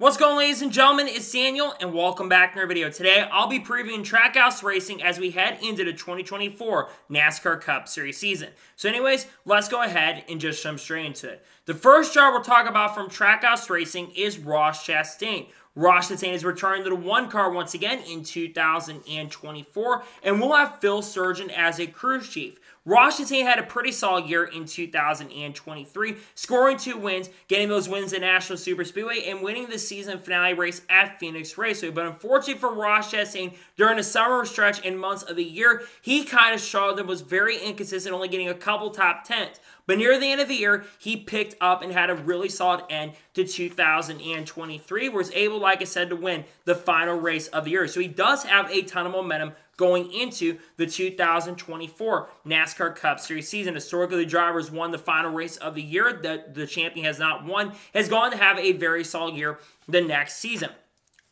What's going on, ladies and gentlemen? It's Daniel, and welcome back to our video. Today, I'll be previewing Trackhouse Racing as we head into the 2024 NASCAR Cup Series season. So anyways, let's go ahead and just jump straight into it. The first driver we'll talk about from Trackhouse Racing is Ross Chastain. Ross Chastain is returning to the one car once again in 2024, and we'll have Phil Surgeon as a crew chief. Ross Chastain had a pretty solid year in 2023, scoring 2 wins, getting those wins at National Super Speedway, and winning the season finale race at Phoenix Raceway. But unfortunately for Ross Chastain, during the summer stretch and months of the year, he kind of struggled and was very inconsistent, only getting a couple top 10s. But near the end of the year, he picked up and had a really solid end to 2023, was able, like I said, to win the final race of the year. So he does have a ton of momentum going into the 2024 NASCAR Cup Series season. Historically, the drivers won the final race of the year. The champion has not won, has gone to have a very solid year the next season.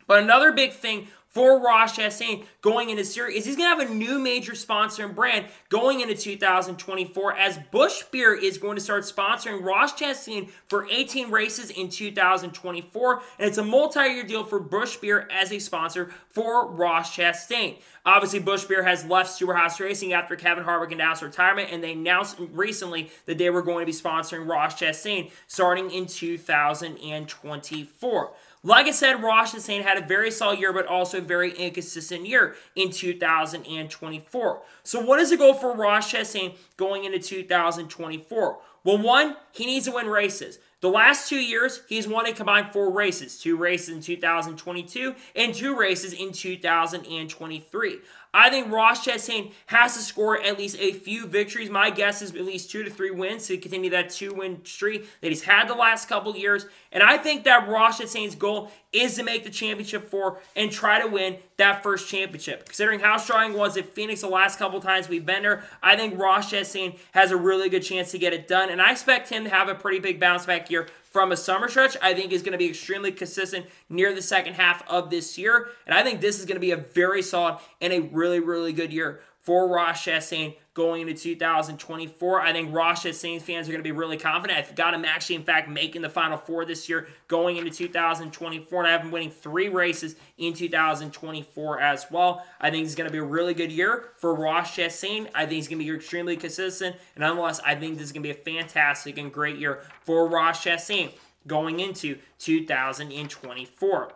But another big thing for Ross Chastain going into series is he's going to have a new major sponsor and brand going into 2024 as Busch Beer is going to start sponsoring Ross Chastain for 18 races in 2024, and it's a multi-year deal for Busch Beer as a sponsor for Ross Chastain. Obviously, Busch Beer has left Stewart-Haas Racing after Kevin Harvick announced retirement, and they announced recently that they were going to be sponsoring Ross Chastain starting in 2024. Like I said, Ross Chastain had a very solid year, but also a very inconsistent year in 2024. So what is the goal for Ross Chastain going into 2024? Well, one, he needs to win races. The last 2 years, he's won a combined 4 races. 2 races in 2022 and 2 races in 2023. I think Ross Chastain has to score at least a few victories. My guess is at least 2 to 3 wins to continue that 2-win streak that he's had the last couple years. And I think that Ross Chastain's goal is to make the championship 4 and try to win that first championship. Considering how strong he was at Phoenix the last couple times we've been there, I think Ross Chastain has a really good chance to get it done. And I expect him to have a pretty big bounce back year from a summer stretch. I think is going to be extremely consistent near the second half of this year. And I think this is going to be a very solid and a really, really good year for Ross Chastain going into 2024. I think Ross Chastain fans are going to be really confident. I've got him actually, in fact, making the Final Four this year going into 2024, and I have him winning 3 races in 2024 as well. I think it's going to be a really good year for Ross Chastain. I think he's going to be extremely consistent, and nonetheless, I think this is going to be a fantastic and great year for Ross Chastain going into 2024.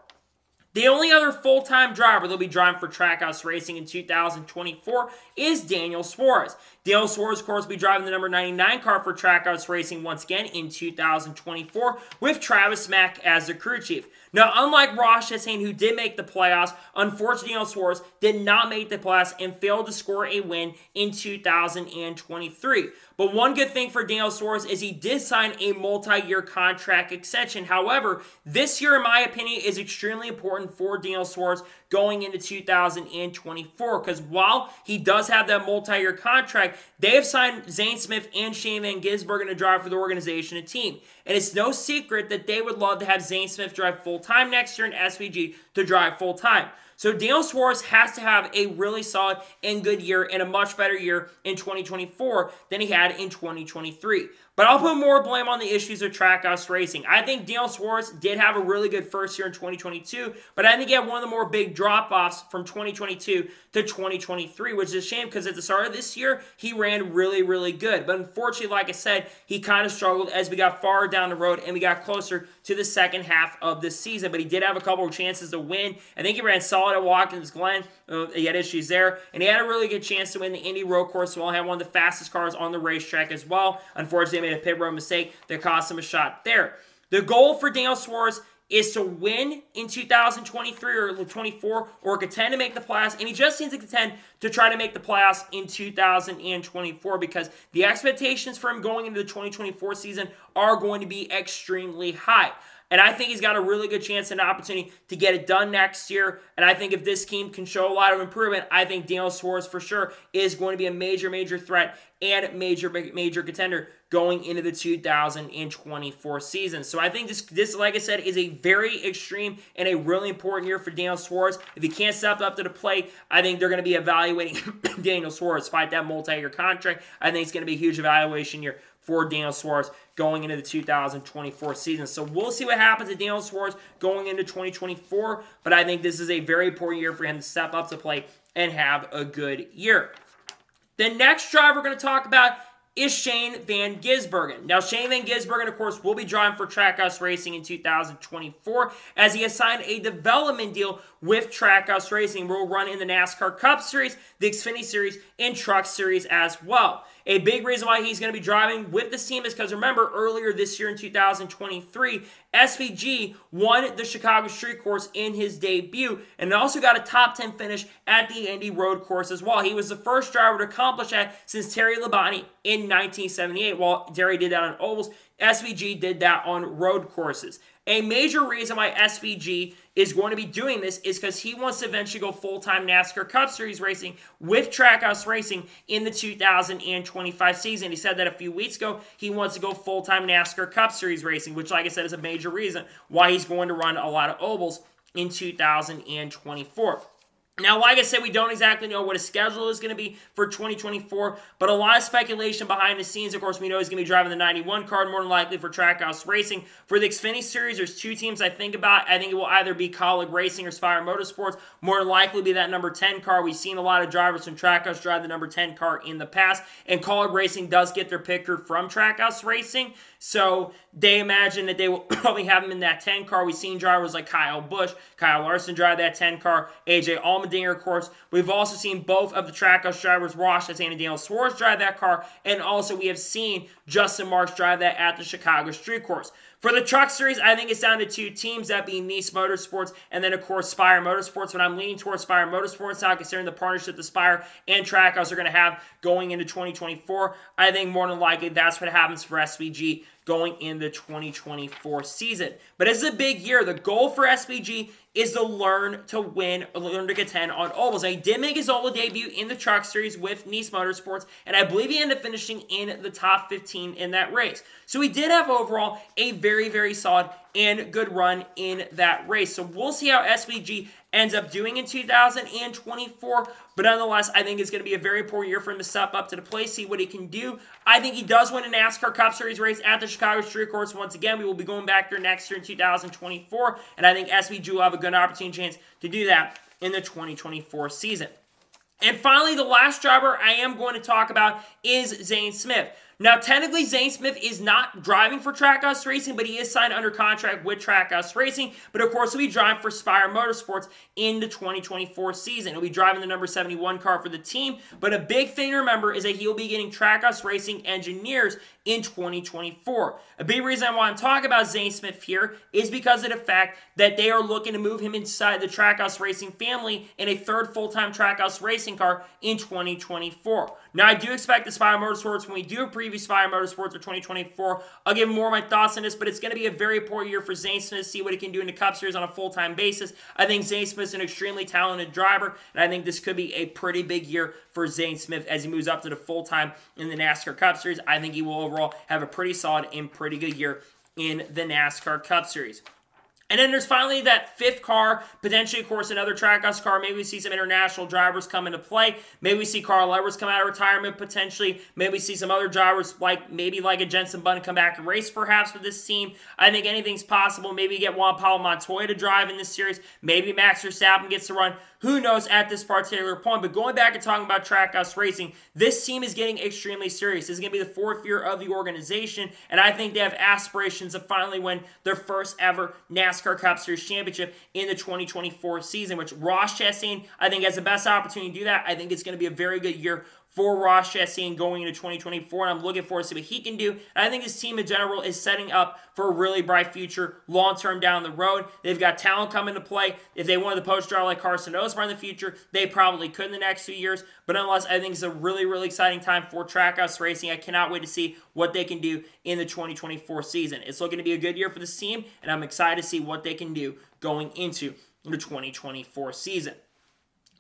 The only other full-time driver that'll be driving for Trackhouse Racing in 2024 is Daniel Suarez. Daniel Suarez, of course, will be driving the number 99 car for Trackhouse Racing once again in 2024 with Travis Mack as the crew chief. Now, unlike Ross Chastain, who did make the playoffs, unfortunately, Daniel Suarez did not make the playoffs and failed to score a win in 2023. But one good thing for Daniel Suarez is he did sign a multi-year contract extension. However, this year, in my opinion, is extremely important for Daniel Suarez going into 2024, because while he does have that multi-year contract, they have signed Zane Smith and Shane Van Gisbergen to drive for the organization and team. And it's no secret that they would love to have Zane Smith drive full-time next year and SVG to drive full-time. So Daniel Suarez has to have a really solid and good year and a much better year in 2024 than he had in 2023. But I'll put more blame on the issues of Trackhouse Racing. I think Daniel Suarez did have a really good first year in 2022, but I think he had one of the more big drop-offs from 2022 to 2023, which is a shame because at the start of this year, he ran really, really good. But unfortunately, like I said, he kind of struggled as we got far down the road and we got closer to the second half of this season. But he did have a couple of chances to win. I think he ran solid at Watkins Glen. He had issues there. And he had a really good chance to win the Indy Road Course. Well, he had one of the fastest cars on the racetrack as well. Unfortunately, he made a pit road mistake that cost him a shot there. The goal for Daniel Suarez is to win in 2023 or 24 or contend to make the playoffs, and he just needs to contend to try to make the playoffs in 2024 because the expectations for him going into the 2024 season are going to be extremely high. And I think he's got a really good chance and opportunity to get it done next year. And I think if this team can show a lot of improvement, I think Daniel Suarez for sure is going to be a major, major threat and major contender going into the 2024 season. So I think this, like I said, is a very extreme and a really important year for Daniel Suarez. If he can't step up to the plate, I think they're going to be evaluating Daniel Suarez despite that multi-year contract. I think it's going to be a huge evaluation year for Daniel Suarez going into the 2024 season. So we'll see what happens to Daniel Suarez going into 2024, but I think this is a very important year for him to step up to play and have a good year. The next driver we're going to talk about is Shane Van Gisbergen. Now, Shane Van Gisbergen, of course, will be driving for Trackhouse Racing in 2024 as he has signed a development deal with Trackhouse Racing. Will run in the NASCAR Cup Series, the Xfinity Series, and Truck Series as well. A big reason why he's going to be driving with this team is because, remember, earlier this year in 2023, SVG won the Chicago Street Course in his debut and also got a top 10 finish at the Indy Road Course as well. He was the first driver to accomplish that since Terry Labonte in 1978. While Terry did that on ovals, SVG did that on road courses. A major reason why SVG is going to be doing this is because he wants to eventually go full-time NASCAR Cup Series racing with Trackhouse Racing in the 2025 season. He said that a few weeks ago. He wants to go full-time NASCAR Cup Series racing, which, like I said, is a major reason why he's going to run a lot of ovals in 2024. Now, like I said, we don't exactly know what his schedule is going to be for 2024, but a lot of speculation behind the scenes. Of course, we know he's going to be driving the 91 car, more than likely for Trackhouse Racing. For the Xfinity Series, there's two teams I think about. I think it will either be Colleague Racing or Spire Motorsports. More than likely be that number 10 car. We've seen a lot of drivers from Trackhouse drive the number 10 car in the past, and Colleague Racing does get their picker from Trackhouse Racing, so they imagine that they will probably have him in that 10 car. We've seen drivers like Kyle Busch, Kyle Larson drive that 10 car, AJ Allmendinger, of course. We've also seen both of the Trackhouse drivers, Ross Chastain and Daniel Suarez, drive that car, and also we have seen Justin Marks drive that at the Chicago Street Course. For the Truck Series, I think it's down to two teams, that being Nice Motorsports and then, of course, Spire Motorsports. But I'm leaning towards Spire Motorsports now, considering the partnership the Spire and Trackhouse are going to have going into 2024. I think more than likely that's what happens for SVG going into the 2024 season. But this is a big year. The goal for SVG is to learn to win, learn to contend on ovals. Now, he did make his oval debut in the Truck Series with Nice Motorsports, and I believe he ended up finishing in the top 15 in that race. So he did have overall a very, very solid and good run in that race. So we'll see how SVG ends up doing in 2024, but nonetheless, I think it's going to be a very poor year for him to step up to the plate, see what he can do. I think he does win a NASCAR Cup Series race at the Chicago Street Course. Once again, we will be going back there next year in 2024, and I think SVG will have a good opportunity chance to do that in the 2024 season. And finally, the last driver I am going to talk about is Zane Smith. Now, technically, Zane Smith is not driving for Trackhouse Racing, but he is signed under contract with Trackhouse Racing. But, of course, he'll be driving for Spire Motorsports in the 2024 season. He'll be driving the number 71 car for the team. But a big thing to remember is that he'll be getting Trackhouse Racing engineers in 2024. A big reason I want to talk about Zane Smith here is because of the fact that they are looking to move him inside the Trackhouse Racing family in a third full-time Trackhouse Racing car in 2024. Now, I do expect the Spire Motorsports, when we do a preview Spire Motorsports for 2024, I'll give more of my thoughts on this, but it's going to be a very poor year for Zane Smith, see what he can do in the Cup Series on a full-time basis. I think Zane Smith's an extremely talented driver, and I think this could be a pretty big year for Zane Smith as he moves up to the full-time in the NASCAR Cup Series. I think he will overall have a pretty solid and pretty good year in the NASCAR Cup Series. And then there's finally that fifth car, potentially, of course, another Trackhouse car. Maybe we see some international drivers come into play. Maybe we see Carl Edwards come out of retirement, potentially. Maybe we see some other drivers, maybe like a Jenson Button, come back and race, perhaps, with this team. I think anything's possible. Maybe you get Juan Pablo Montoya to drive in this series. Maybe Max Verstappen gets to run. Who knows at this particular point? But going back and talking about Trackhouse Racing, this team is getting extremely serious. This is going to be the fourth year of the organization, and I think they have aspirations to finally win their first ever NASCAR Cup Series championship in the 2024 season, which Ross Chastain, I think, has the best opportunity to do that. I think it's going to be a very good year for Ross Chastain going into 2024, and I'm looking forward to see what he can do. And I think this team in general is setting up for a really bright future long-term down the road. They've got talent coming to play. If they wanted to post driver like Carson Osbar in the future, they probably could in the next few years. But nonetheless, I think it's a really, really exciting time for Trackhouse Racing. I cannot wait to see what they can do in the 2024 season. It's looking to be a good year for this team, and I'm excited to see what they can do going into the 2024 season.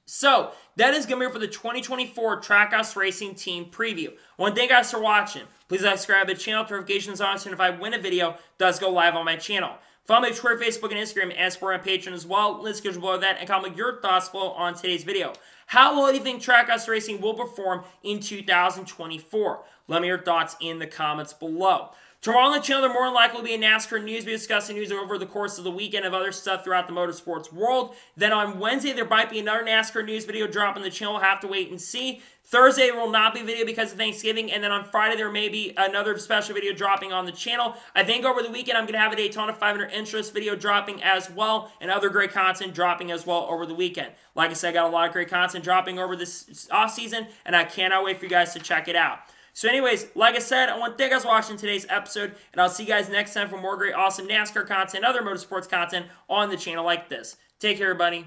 So, that is going to be it for the 2024 Trackhouse Racing Team Preview. I want to thank you guys for watching. Please subscribe to the channel, notifications on, so if I win a video, it does go live on my channel. Follow me on Twitter, Facebook, and Instagram, and support on Patreon as well. Let's go below that and comment your thoughts below on today's video. How well do you think Trackhouse Racing will perform in 2024? Let me know your thoughts in the comments below. Tomorrow on the channel, there more than likely will be a NASCAR news video discussing news over the course of the weekend of other stuff throughout the motorsports world. Then on Wednesday, there might be another NASCAR news video dropping the channel. We'll have to wait and see. Thursday will not be a video because of Thanksgiving, and then on Friday there may be another special video dropping on the channel. I think over the weekend I'm going to have a Daytona 500 interest video dropping as well, and other great content dropping as well over the weekend. Like I said, I got a lot of great content dropping over this off season, and I cannot wait for you guys to check it out. So anyways, like I said, I want to thank you guys for watching today's episode, and I'll see you guys next time for more great, awesome NASCAR content, other motorsports content on the channel like this. Take care, everybody.